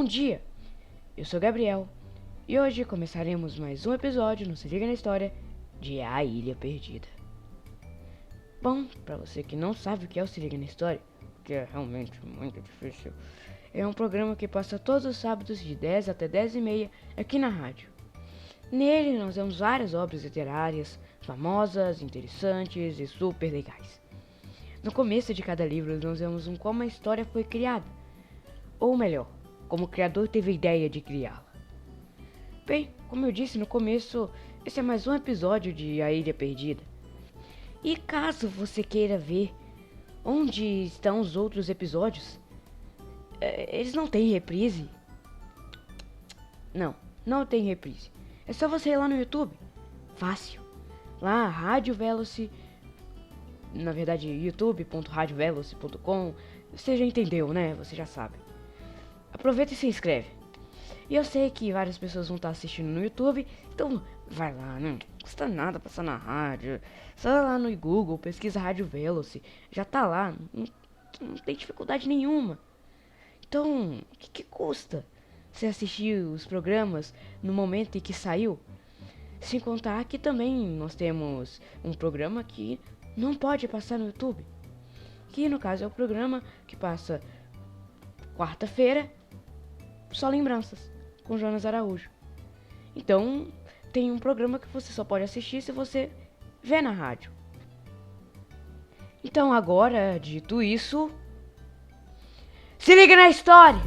dia, eu sou Gabriel e hoje começaremos mais um episódio no Se Liga na História de A Ilha Perdida. Bom, pra você que não sabe o que é o Se Liga na História, que é realmente muito difícil, é um programa que passa todos os sábados de 10 até 10h30 aqui na rádio. Nele nós vemos várias obras literárias, famosas, interessantes e super legais. No começo de cada livro nós vemos como a história foi criada, ou melhor, como o criador teve a ideia de criá-la. Bem, como eu disse no começo, esse é mais um episódio de A Ilha Perdida. E caso você queira ver onde estão os outros episódios, eles não têm reprise. Não tem reprise. É só você ir lá no YouTube. Fácil. Lá, Rádio Veloci. Na verdade, youtube.radioveloci.com. Você já entendeu, né? Você já sabe. Aproveita e se inscreve. E eu sei que várias pessoas vão estar assistindo no YouTube, então vai lá, não custa nada passar na rádio. Só lá no Google, pesquisa Rádio Veloci. Já tá lá, não tem dificuldade nenhuma. Então, o que custa você assistir os programas no momento em que saiu? Sem contar que também nós temos um programa que não pode passar no YouTube. Que no caso é o programa que passa quarta-feira, só lembranças, com Jonas Araújo. Então, tem um programa que você só pode assistir se você vê na rádio. Então agora, dito isso, se liga na história!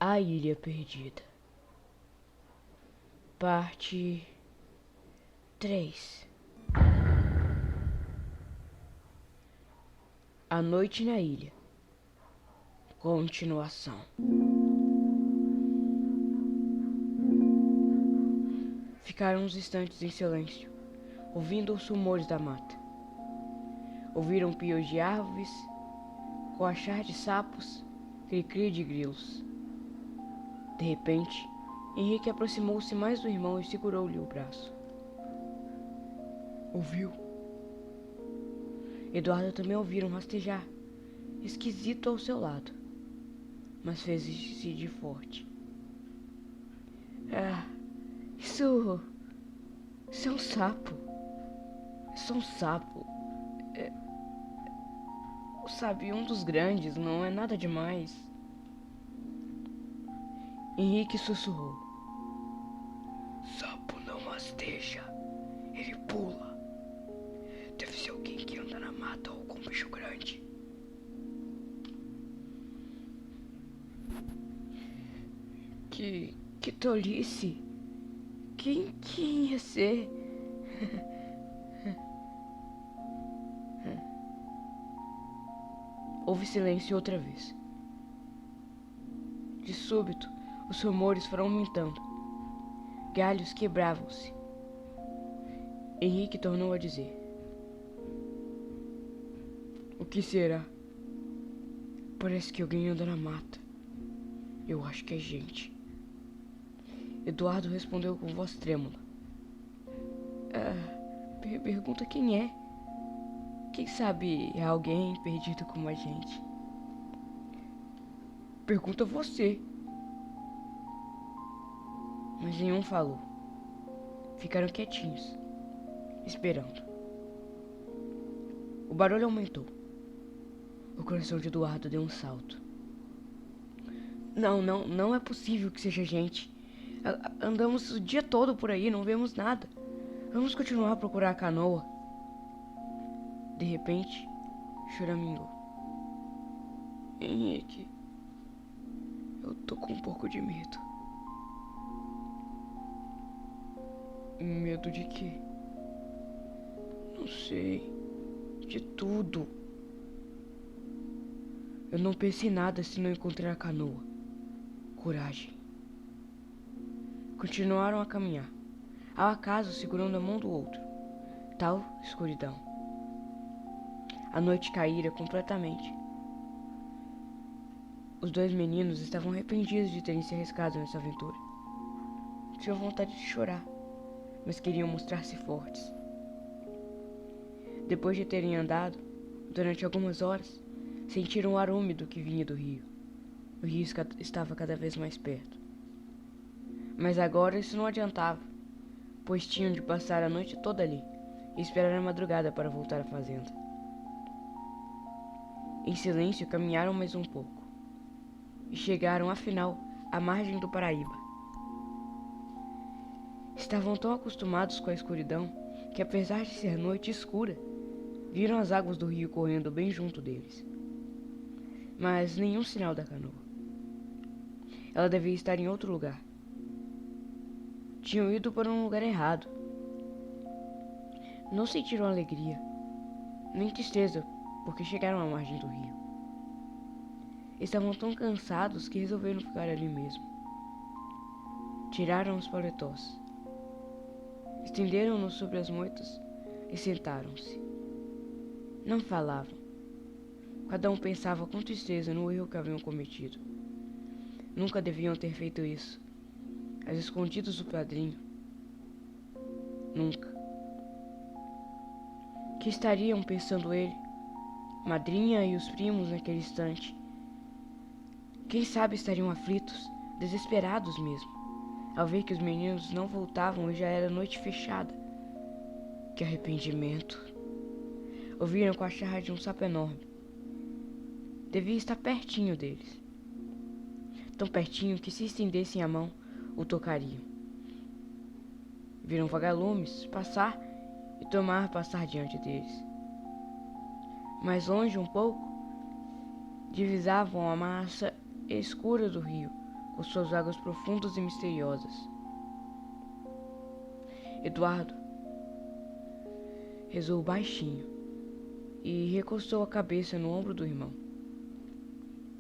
A Ilha Perdida. Parte 3. A Noite na Ilha. Continuação. Ficaram uns instantes em silêncio, ouvindo os rumores da mata. Ouviram pios de árvores, coachar de sapos, cri-cri de grilos. De repente, Henrique aproximou-se mais do irmão e segurou-lhe o braço. Ouviu? Eduardo também ouviram rastejar, esquisito ao seu lado, mas fez-se de forte. Isso é um sapo. É só um sapo. Sabe, um dos grandes, não é nada demais. Henrique sussurrou. Sapo não rasteja, ele pula. Deve ser alguém que anda na mata ou com um bicho grande. Que tolice. Quem ia ser? Houve silêncio outra vez. De súbito, os rumores foram aumentando. Galhos quebravam-se. Henrique tornou a dizer. O que será? Parece que alguém anda na mata. Eu acho que é gente. Eduardo respondeu com voz trêmula. Pergunta quem é. Quem sabe é alguém perdido como a gente. Pergunta você. Mas nenhum falou. Ficaram quietinhos, esperando. O barulho aumentou. O coração de Eduardo deu um salto. Não é possível que seja gente. Andamos o dia todo por aí, não vemos nada. Vamos continuar a procurar a canoa. De repente, choramingou. Henrique, eu tô com um pouco de medo. Medo de quê? Não sei. De tudo. Eu não pensei em nada se não encontrar a canoa. Coragem. Continuaram a caminhar, ao acaso segurando a mão do outro. Tal escuridão. A noite caíra completamente. Os dois meninos estavam arrependidos de terem se arriscado nessa aventura. Tinham vontade de chorar, mas queriam mostrar-se fortes. Depois de terem andado, durante algumas horas, sentiram o ar úmido que vinha do rio. O rio estava cada vez mais perto. Mas agora isso não adiantava, pois tinham de passar a noite toda ali e esperar a madrugada para voltar à fazenda. Em silêncio caminharam mais um pouco e chegaram, afinal, à margem do Paraíba. Estavam tão acostumados com a escuridão que, apesar de ser noite escura, viram as águas do rio correndo bem junto deles. Mas nenhum sinal da canoa. Ela devia estar em outro lugar. Tinham ido para um lugar errado. Não sentiram alegria, nem tristeza, porque chegaram à margem do rio. Estavam tão cansados que resolveram ficar ali mesmo. Tiraram os paletós, estenderam-nos sobre as moitas e sentaram-se. Não falavam. Cada um pensava com tristeza no erro que haviam cometido. Nunca deviam ter feito isso, às escondidas do padrinho. Nunca. Que estariam pensando ele, madrinha e os primos naquele instante? Quem sabe estariam aflitos, desesperados mesmo, ao ver que os meninos não voltavam e já era noite fechada. Que arrependimento! Ouviram com a charra de um sapo enorme. Devia estar pertinho deles. Tão pertinho que, se estendessem a mão, o tocariam. Viram vagalumes passar e Tomar passar diante deles. Mais longe um pouco, divisavam a massa escura do rio, com suas águas profundas e misteriosas. Eduardo rezou baixinho e recostou a cabeça no ombro do irmão.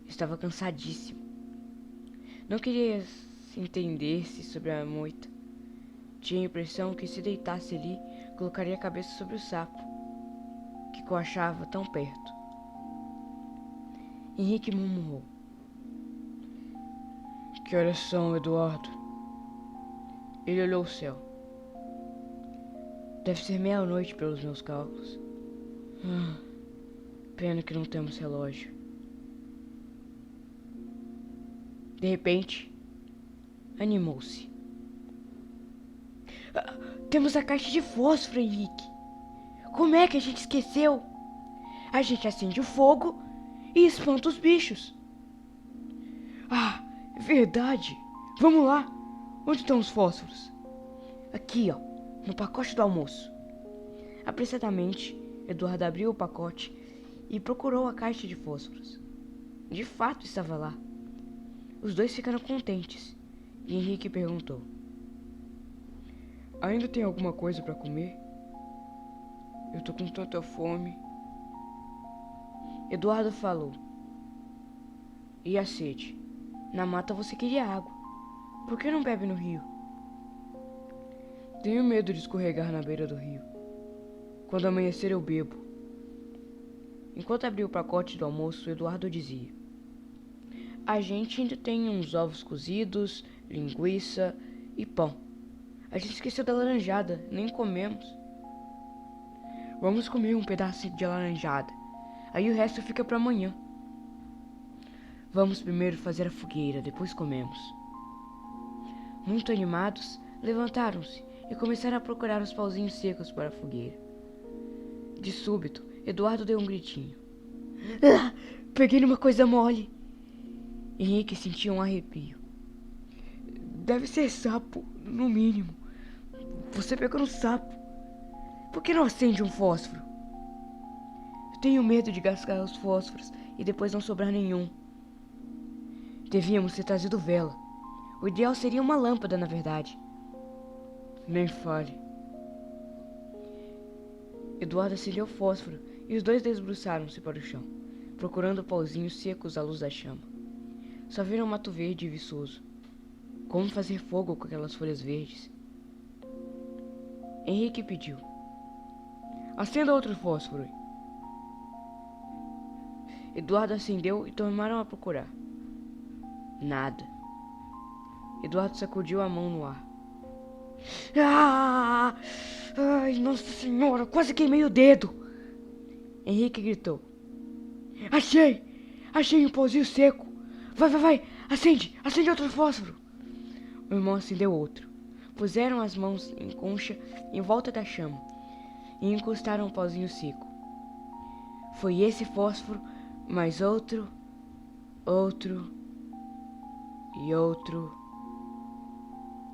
Estava cansadíssimo. Não queria se entender-se sobre a moita. Tinha a impressão que, se deitasse ali, colocaria a cabeça sobre o sapo, que coachava tão perto. Henrique murmurou: "Que horas são, Eduardo?" Ele olhou o céu. "Deve ser meia-noite pelos meus cálculos. Pena que não temos relógio." De repente, animou-se. "Temos a caixa de fósforo, Henrique. Como é que a gente esqueceu? A gente acende o fogo e espanta os bichos." "Ah, é verdade. Vamos lá. Onde estão os fósforos?" "Aqui, ó, no pacote do almoço." Apressadamente, Eduardo abriu o pacote e procurou a caixa de fósforos. De fato, estava lá. Os dois ficaram contentes e Henrique perguntou: "Ainda tem alguma coisa para comer? Eu tô com tanta fome." Eduardo falou: "E a sede? Na mata você queria água. Por que não bebe no rio?" "Tenho medo de escorregar na beira do rio. Quando amanhecer eu bebo." Enquanto abria o pacote do almoço, Eduardo dizia: "A gente ainda tem uns ovos cozidos, linguiça e pão. A gente esqueceu da laranjada, nem comemos." "Vamos comer um pedaço de laranjada. Aí o resto fica para amanhã." "Vamos primeiro fazer a fogueira, depois comemos." Muito animados, levantaram-se e começaram a procurar os pauzinhos secos para a fogueira. De súbito, Eduardo deu um gritinho: "Ah, peguei numa coisa mole." Henrique sentia um arrepio. "Deve ser sapo, no mínimo. Você pegou no sapo. Por que não acende um fósforo?" Tenho medo de gastar os fósforos e depois não sobrar nenhum. Devíamos ter trazido vela. O ideal seria uma lâmpada, na verdade. Nem fale. Eduardo acendeu o fósforo e os dois desbruçaram-se para o chão, procurando pauzinhos secos à luz da chama. Só viram mato verde e viçoso. Como fazer fogo com aquelas folhas verdes? Henrique pediu: acenda outro fósforo. Eduardo acendeu e tomaram a procurar. Nada. Eduardo sacudiu a mão no ar. Ah! Ai, Nossa Senhora, quase queimei o dedo! Henrique gritou. Achei! Achei um pauzinho seco! Vai! Acende outro fósforo! O irmão acendeu outro. Puseram as mãos em concha em volta da chama e encostaram o pauzinho seco. Foi esse fósforo, mais outro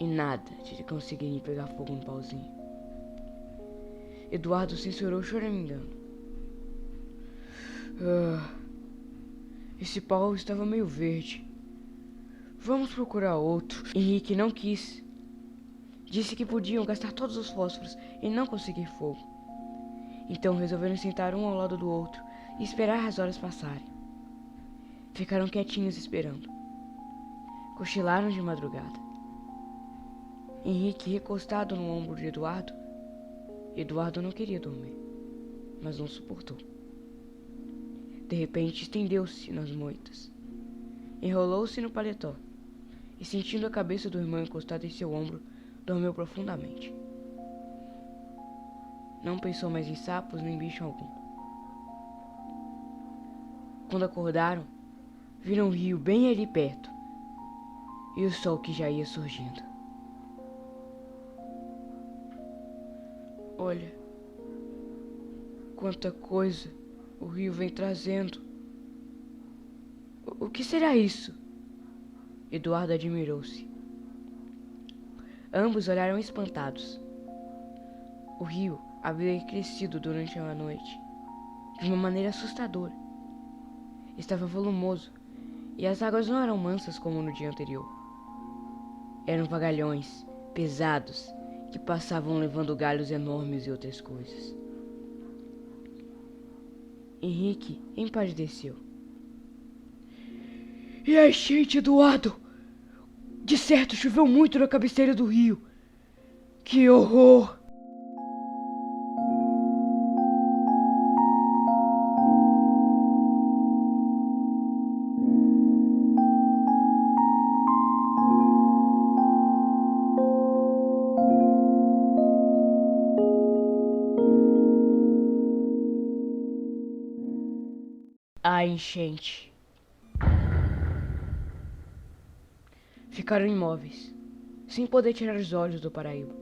e nada de conseguirem pegar fogo no pauzinho. Eduardo censurou choramingando. Esse pau estava meio verde. Vamos procurar outro. Henrique não quis. Disse que podiam gastar todos os fósforos e não conseguir fogo. Então resolveram sentar um ao lado do outro e esperar as horas passarem. Ficaram quietinhos esperando. Cochilaram de madrugada. Henrique recostado no ombro de Eduardo. Eduardo não queria dormir, mas não suportou. De repente estendeu-se nas moitas. Enrolou-se no paletó e, sentindo a cabeça do irmão encostada em seu ombro, dormiu profundamente. Não pensou mais em sapos nem bicho algum. Quando acordaram, viram o rio bem ali perto e o sol que já ia surgindo. Olha, quanta coisa o rio vem trazendo. O que será isso? Eduardo admirou-se. Ambos olharam espantados. O rio havia crescido durante a noite, de uma maneira assustadora. Estava volumoso, e as águas não eram mansas como no dia anterior. Eram vagalhões, pesados, que passavam levando galhos enormes e outras coisas. Henrique empalideceu. E a enchente, Eduardo? De certo choveu muito na cabeceira do rio. Que horror! A enchente. Ficaram imóveis, sem poder tirar os olhos do Paraíba.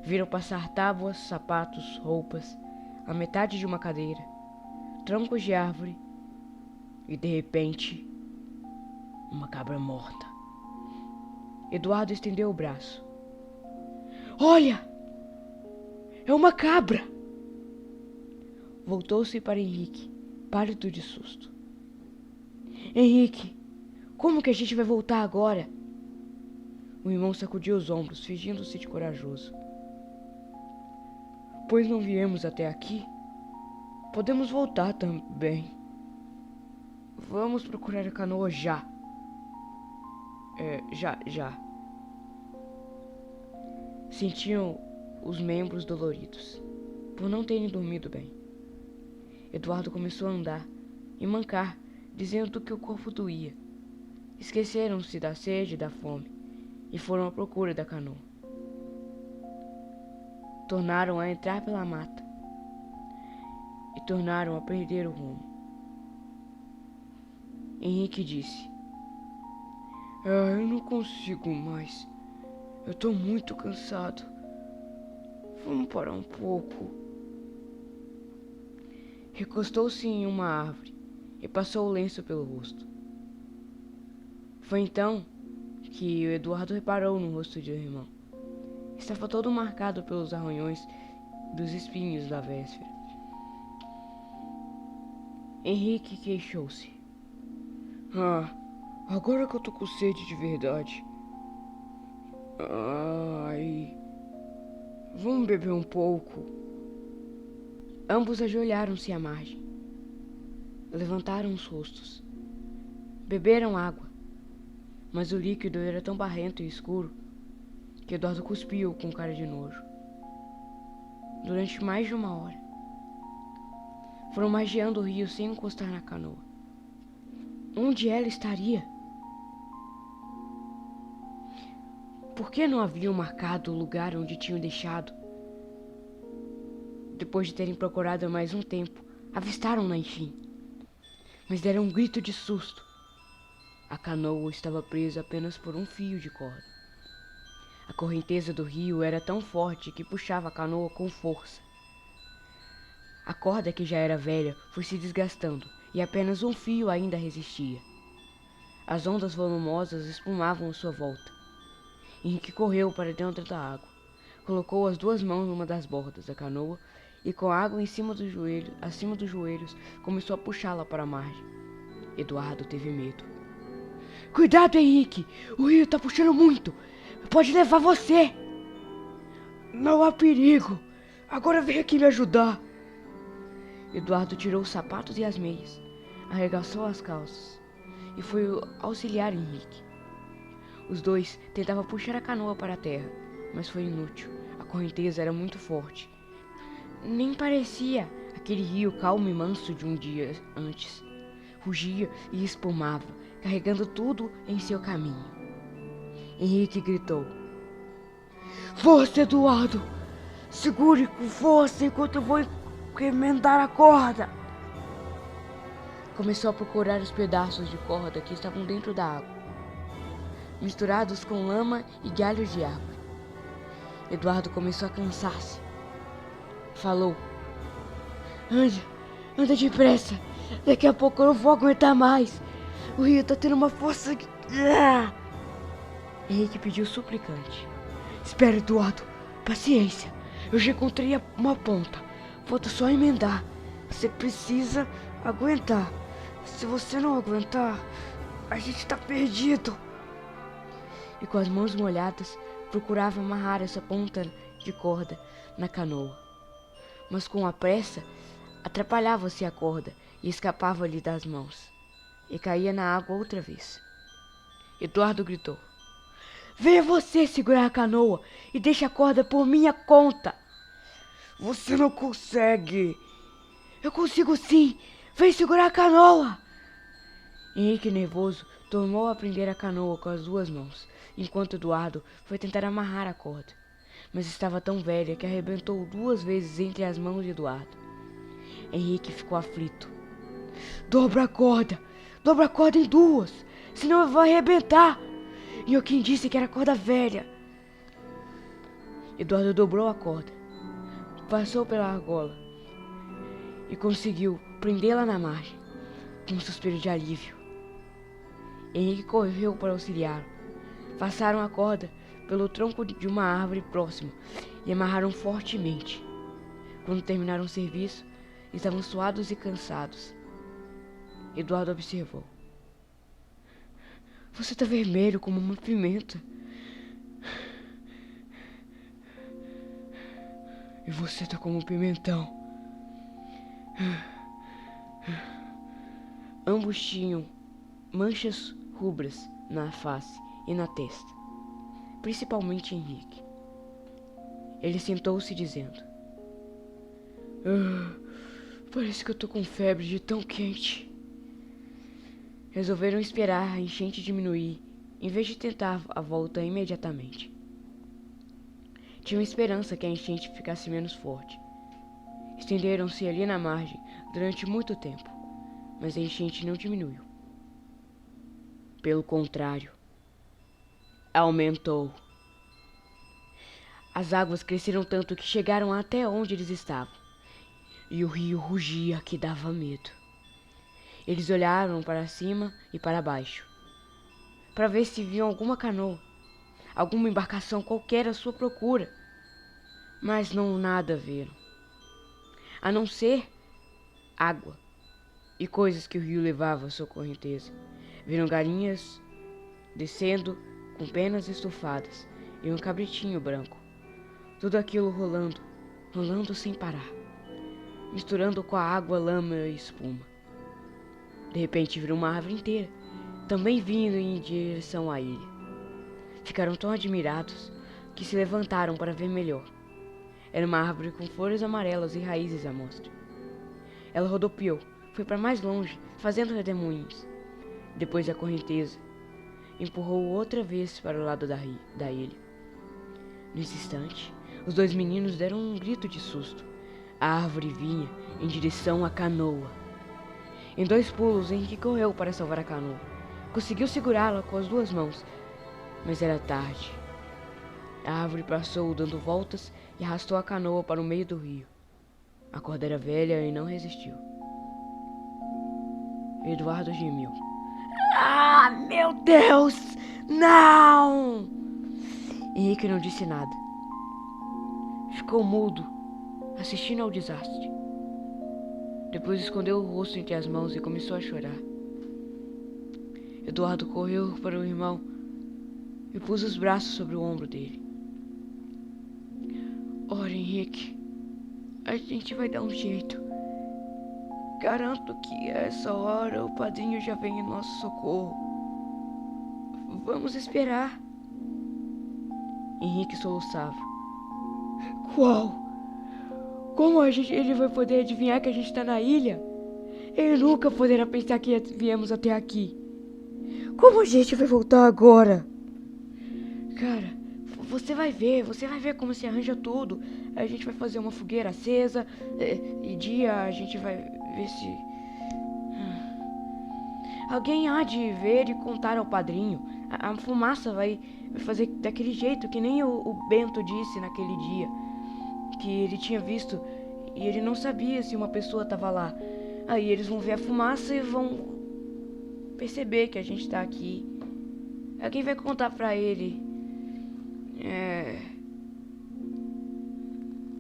Viram passar tábuas, sapatos, roupas, a metade de uma cadeira, troncos de árvore e, de repente, uma cabra morta. Eduardo estendeu o braço. Olha! É uma cabra! Voltou-se para Henrique, pálido de susto. Henrique, como que a gente vai voltar agora? O irmão sacudiu os ombros, fingindo-se de corajoso. Pois não viemos até aqui? Podemos voltar também. Vamos procurar a canoa já. Já. Sentiam os membros doloridos, por não terem dormido bem. Eduardo começou a andar e mancar, dizendo que o corpo doía. Esqueceram-se da sede e da fome e foram à procura da canoa. Tornaram a entrar pela mata e tornaram a perder o rumo. Henrique disse: eu não consigo mais. Eu tô muito cansado. Vamos parar um pouco. Recostou-se em uma árvore e passou o lenço pelo rosto. Foi então que o Eduardo reparou no rosto do irmão. Estava todo marcado pelos arranhões dos espinhos da véspera. Henrique queixou-se. Ah, agora que eu tô com sede de verdade. Ai, vamos beber um pouco. Ambos ajoelharam-se à margem. Levantaram os rostos. Beberam água, mas o líquido era tão barrento e escuro que Eduardo cuspiu com cara de nojo. Durante mais de 1 hora, foram margeando o rio sem encostar na canoa. Onde ela estaria? Por que não haviam marcado o lugar onde tinham deixado? Depois de terem procurado há mais um tempo, avistaram-na enfim. Mas deram um grito de susto. A canoa estava presa apenas por um fio de corda. A correnteza do rio era tão forte que puxava a canoa com força. A corda, que já era velha, foi se desgastando e apenas um fio ainda resistia. As ondas volumosas espumavam à sua volta. Henrique correu para dentro da água. Colocou as 2 mãos numa das bordas da canoa e, com a água acima dos joelhos, começou a puxá-la para a margem. Eduardo teve medo. Cuidado, Henrique! O rio está puxando muito! Pode levar você! Não há perigo! Agora vem aqui me ajudar! Eduardo tirou os sapatos e as meias, arregaçou as calças e foi auxiliar Henrique. Os dois tentavam puxar a canoa para a terra, mas foi inútil. A correnteza era muito forte. Nem parecia aquele rio calmo e manso de um dia antes. Rugia e espumava, carregando tudo em seu caminho. Henrique gritou. Força, Eduardo! Segure com força enquanto eu vou remendar a corda! Começou a procurar os pedaços de corda que estavam dentro da água, misturados com lama e galhos de árvore. Eduardo começou a cansar-se. Falou. Anda depressa. Daqui a pouco eu não vou aguentar mais. O rio tá tendo uma força... Henrique pediu suplicante. Espera, Eduardo. Paciência. Eu já encontrei uma ponta. Falta só emendar. Você precisa aguentar. Se você não aguentar, a gente tá perdido. E com as mãos molhadas, procurava amarrar essa ponta de corda na canoa. Mas com a pressa, atrapalhava-se a corda e escapava-lhe das mãos. E caía na água outra vez. Eduardo gritou. Venha você segurar a canoa e deixe a corda por minha conta. Você não consegue. Eu consigo sim. Vem segurar a canoa. Henrique, nervoso, tornou a prender a canoa com as 2 mãos, enquanto Eduardo foi tentar amarrar a corda. Mas estava tão velha que arrebentou 2 vezes entre as mãos de Eduardo. Henrique ficou aflito. Dobra a corda em 2, senão eu vou arrebentar. E eu quem disse que era corda velha. Eduardo dobrou a corda, passou pela argola e conseguiu prendê-la na margem, com um suspiro de alívio. Henrique correu para auxiliá-lo. Passaram a corda pelo tronco de uma árvore próxima e amarraram fortemente. Quando terminaram o serviço, estavam suados e cansados. Eduardo observou. Você está vermelho como uma pimenta. E você está como um pimentão. Ambos tinham manchas rubras na face e na testa, principalmente Henrique. Ele sentou-se dizendo: parece que eu tô com febre de tão quente. Resolveram esperar a enchente diminuir, em vez de tentar a volta imediatamente. Tinham esperança que a enchente ficasse menos forte. Estenderam-se ali na margem durante muito tempo, mas a enchente não diminuiu. Pelo contrário, aumentou. As águas cresceram tanto que chegaram até onde eles estavam, e o rio rugia que dava medo. Eles olharam para cima e para baixo, para ver se viam alguma canoa, alguma embarcação qualquer à sua procura, mas nada viram, a não ser água. e coisas que o rio levava à sua correnteza. Viram galinhas descendo com penas estufadas e um cabritinho branco. Tudo aquilo rolando, rolando sem parar, misturando com a água, lama e espuma. De repente viram uma árvore inteira, também vindo em direção à ilha. Ficaram tão admirados que se levantaram para ver melhor. Era uma árvore com folhas amarelas e raízes à mostra. Ela rodopiou, foi para mais longe, fazendo redemoinhos. Depois da correnteza, empurrou outra vez para o lado da ilha. Nesse instante, os dois meninos deram um grito de susto. A árvore vinha em direção à canoa. Em 2 pulos, Henrique correu para salvar a canoa. Conseguiu segurá-la com as 2 mãos, mas era tarde. A árvore passou dando voltas e arrastou a canoa para o meio do rio. A corda era velha e não resistiu. Eduardo gemiu. Ah, meu Deus! Não! Henrique não disse nada. Ficou mudo, assistindo ao desastre. Depois escondeu o rosto entre as mãos e começou a chorar. Eduardo correu para o irmão e pôs os braços sobre o ombro dele. Ora, Henrique, a gente vai dar um jeito. Garanto que a essa hora o padrinho já vem em nosso socorro. Vamos esperar. Henrique soluçava. Qual? Como ele vai poder adivinhar que a gente está na ilha? Ele nunca poderá pensar que viemos até aqui. Como a gente vai voltar agora? Cara, você vai ver como se arranja tudo. A gente vai fazer uma fogueira acesa e dia a gente vai ver se... Alguém há de ver e contar ao padrinho. A fumaça vai fazer daquele jeito que nem o Bento disse naquele dia. Que ele tinha visto e ele não sabia se uma pessoa estava lá. Aí eles vão ver a fumaça e vão perceber que a gente está aqui. Alguém vai contar pra ele.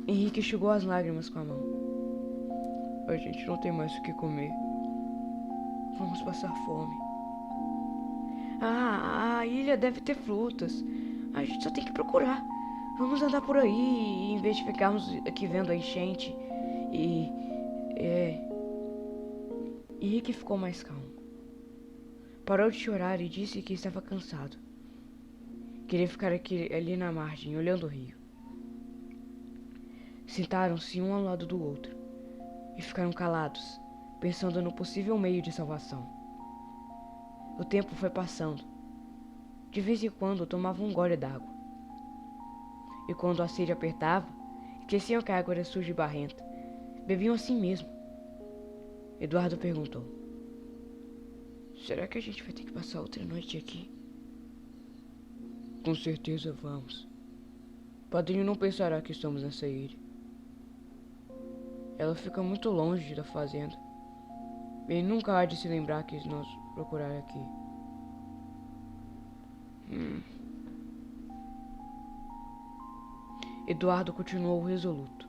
Henrique enxugou as lágrimas com a mão. A gente não tem mais o que comer. Vamos passar fome. A ilha deve ter frutas. A gente só tem que procurar. Vamos andar por aí em vez de ficarmos aqui vendo a enchente. Henrique ficou mais calmo. Parou de chorar e disse que estava cansado. Queria ficar ali na margem, olhando o rio. Sentaram-se um ao lado do outro e ficaram calados, pensando no possível meio de salvação. O tempo foi passando. De vez em quando tomavam um gole d'água. E quando a sede apertava, esqueciam que a água era suja e barrenta. Bebiam assim mesmo. Eduardo perguntou. Será que a gente vai ter que passar outra noite aqui? Com certeza vamos. O padrinho não pensará que estamos nessa ilha. Ela fica muito longe da fazenda. Ele nunca há de se lembrar que nos procurar aqui. Eduardo continuou resoluto.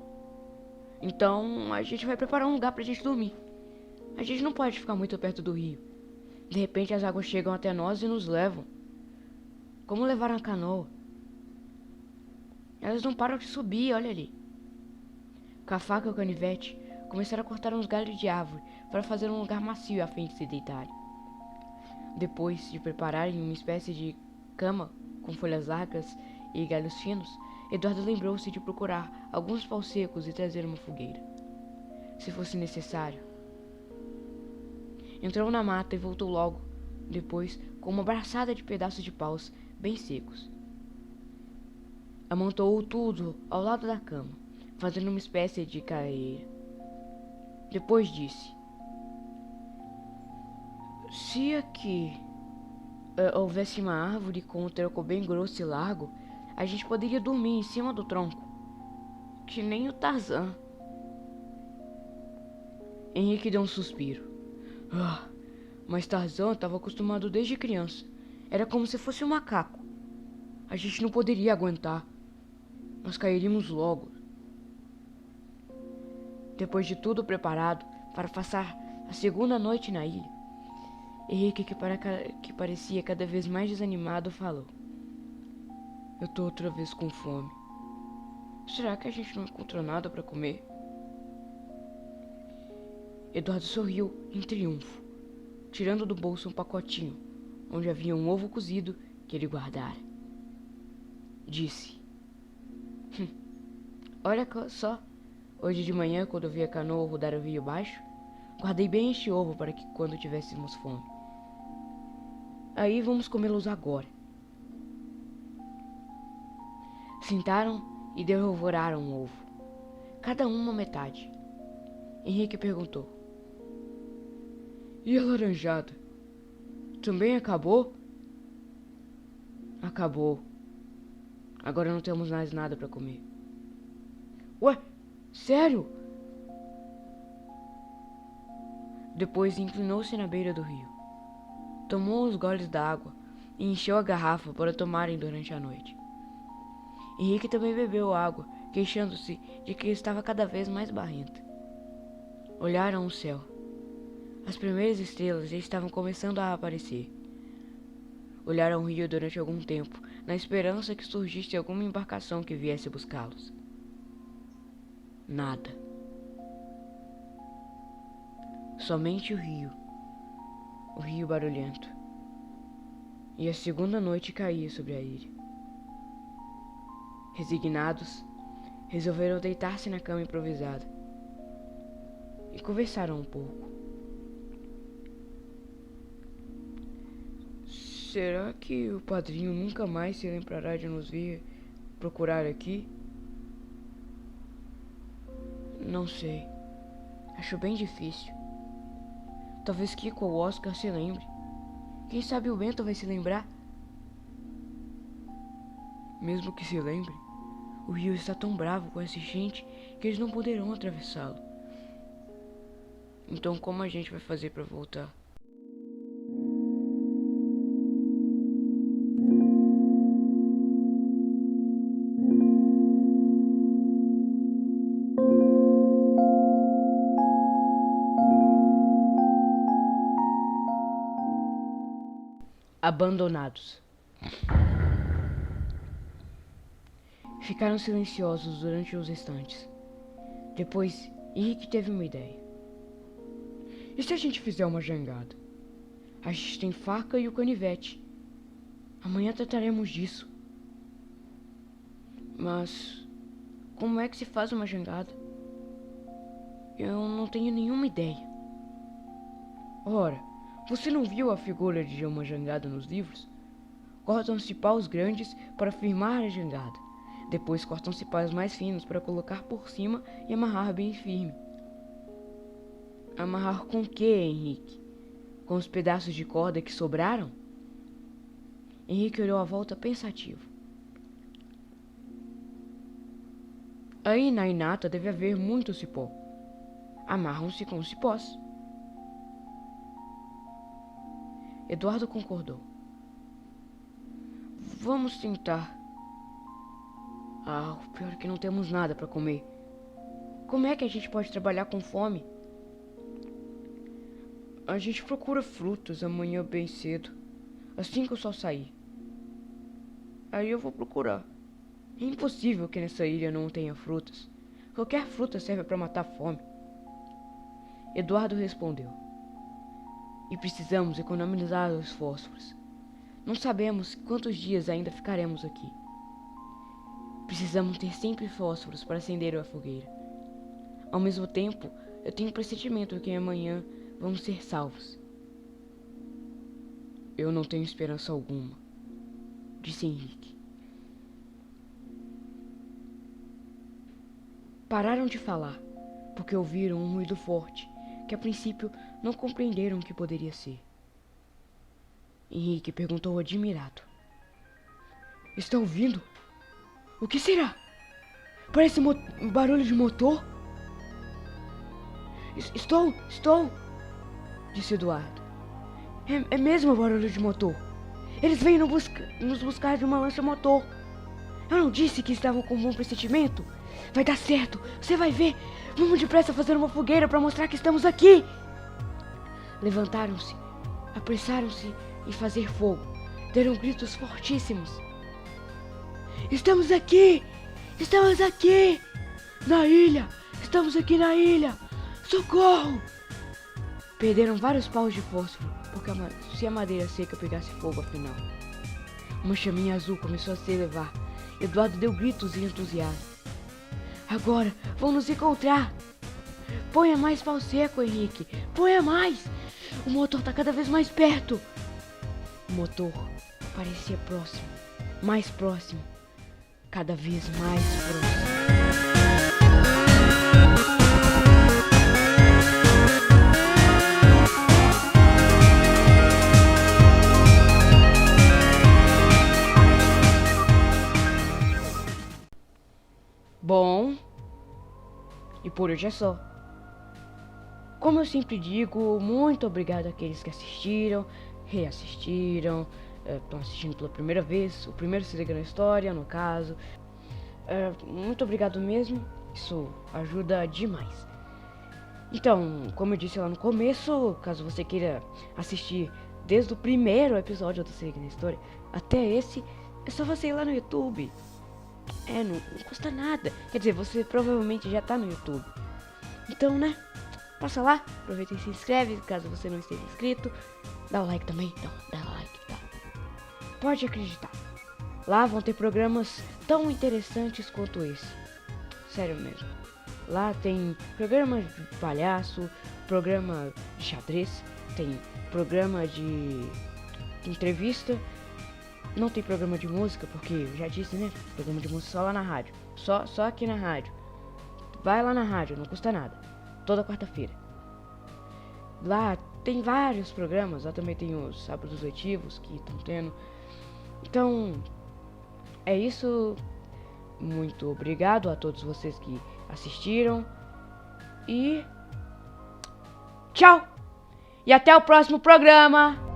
Então, a gente vai preparar um lugar pra gente dormir. A gente não pode ficar muito perto do rio. De repente as águas chegam até nós e nos levam. Como levar a canoa? Elas não param de subir, olha ali. Com a faca e o canivete, começaram a cortar uns galhos de árvore para fazer um lugar macio a fim de se deitarem. Depois de prepararem uma espécie de cama com folhas largas e galhos finos, Eduardo lembrou-se de procurar alguns paus secos e trazer uma fogueira, se fosse necessário. Entrou na mata e voltou logo, depois com uma braçada de pedaços de paus bem secos. Amontoou tudo ao lado da cama, fazendo uma espécie de caeira. Depois disse: se aqui houvesse uma árvore com um tronco bem grosso e largo, a gente poderia dormir em cima do tronco, que nem o Tarzan. Henrique deu um suspiro. Mas Tarzan estava acostumado desde criança. Era como se fosse um macaco. A gente não poderia aguentar. Nós cairíamos logo. Depois de tudo preparado para passar A segunda noite na ilha, Henrique, que parecia cada vez mais desanimado, falou: Eu tô outra vez com fome. Será que a gente não encontrou nada para comer? Eduardo sorriu em triunfo, tirando do bolso um pacotinho, onde havia um ovo cozido que ele guardara. Disse: Olha só, hoje de manhã, quando eu vi a canoa rodar o rio abaixo, guardei bem este ovo para que quando tivéssemos fome. Aí vamos comê-los agora. Sentaram e devoraram um ovo, cada um uma metade. Henrique perguntou: E a laranjada? Também acabou? Acabou. Agora não temos mais nada para comer. Ué, sério? Depois inclinou-se na beira do rio. Tomou uns goles da água e encheu a garrafa para tomarem durante a noite. Henrique também bebeu água, queixando-se de que estava cada vez mais barrento. Olharam o céu. As primeiras estrelas já estavam começando a aparecer. Olharam o rio durante algum tempo, na esperança que surgisse alguma embarcação que viesse buscá-los. Nada. Somente o rio barulhento. E a segunda noite caía sobre a ilha. Resignados, resolveram deitar-se na cama improvisada e conversaram um pouco. Será que o padrinho nunca mais se lembrará de nos vir procurar aqui? Não sei. Acho bem difícil. Talvez Kiko ou Oscar se lembre. Quem sabe o Bento vai se lembrar? Mesmo que se lembre, o rio está tão bravo com essa enchente que eles não poderão atravessá-lo. Então como a gente vai fazer para voltar? Abandonados. Ficaram silenciosos durante uns instantes. Depois, Henrique teve uma ideia. E se a gente fizer uma jangada? A gente tem faca e o canivete. Amanhã trataremos disso. Mas como é que se faz uma jangada? Eu não tenho nenhuma ideia. Ora, você não viu a figura de uma jangada nos livros? Cortam-se paus grandes para firmar a jangada. Depois cortam-se paus mais finos para colocar por cima e amarrar bem firme. Amarrar com o que, Henrique? Com os pedaços de corda que sobraram? Henrique olhou à volta pensativo. Aí na Inata deve haver muito cipó. Amarram-se com cipós. Eduardo concordou. Vamos tentar. O pior é que não temos nada para comer. Como é que a gente pode trabalhar com fome? A gente procura frutas amanhã bem cedo, assim que o sol sair. Aí eu vou procurar. É impossível que nessa ilha não tenha frutas. Qualquer fruta serve para matar a fome. Eduardo respondeu. E precisamos economizar os fósforos. Não sabemos quantos dias ainda ficaremos aqui. Precisamos ter sempre fósforos para acender a fogueira. Ao mesmo tempo, eu tenho um pressentimento que amanhã vamos ser salvos. Eu não tenho esperança alguma, disse Henrique. Pararam de falar, porque ouviram um ruído forte, que a princípio não compreenderam o que poderia ser. Henrique perguntou admirado. Está ouvindo? O que será? Parece barulho de motor? Estou, disse Eduardo. É mesmo barulho de motor. Eles vêm nos buscar de uma lancha motor. Eu não disse que estavam com um bom pressentimento? Vai dar certo, você vai ver. Vamos depressa fazer uma fogueira para mostrar que estamos aqui. levantaram-se, apressaram-se em fazer fogo. Deram gritos fortíssimos. Estamos aqui! Estamos aqui! Na ilha! Estamos aqui na ilha! Socorro! Perderam vários paus de fósforo, porque se a madeira seca pegasse fogo afinal. Uma chaminha azul começou a se elevar. Eduardo deu gritos e entusiasmo. Agora, vão nos encontrar! Ponha mais pau seco, Henrique! Ponha mais! O motor tá cada vez mais perto! O motor parecia próximo, mais próximo, cada vez mais próximo. Bom, e por hoje é só. Como eu sempre digo, muito obrigado àqueles que assistiram, reassistiram, estão assistindo pela primeira vez, o primeiro Se Liga na História, no caso. Muito obrigado mesmo, isso ajuda demais. Então, como eu disse lá no começo, caso você queira assistir desde o primeiro episódio do Se Liga na História até esse, é só você ir lá no YouTube. Não custa nada. Quer dizer, você provavelmente já tá no YouTube. Então, né? Passa lá, aproveita e se inscreve, caso você não esteja inscrito. Dá o like também, dá like, tá? Pode acreditar. Lá vão ter programas tão interessantes quanto esse. Sério mesmo. Lá tem programa de palhaço, programa de xadrez, tem programa de entrevista. Não tem programa de música, porque eu já disse, né? Programa de música só lá na rádio. Só aqui na rádio. Vai lá na rádio, não custa nada. Toda quarta-feira. Lá tem vários programas. Lá também tem os sábados letivos que estão tendo. Então, é isso. Muito obrigado a todos vocês que assistiram. E tchau! E até o próximo programa!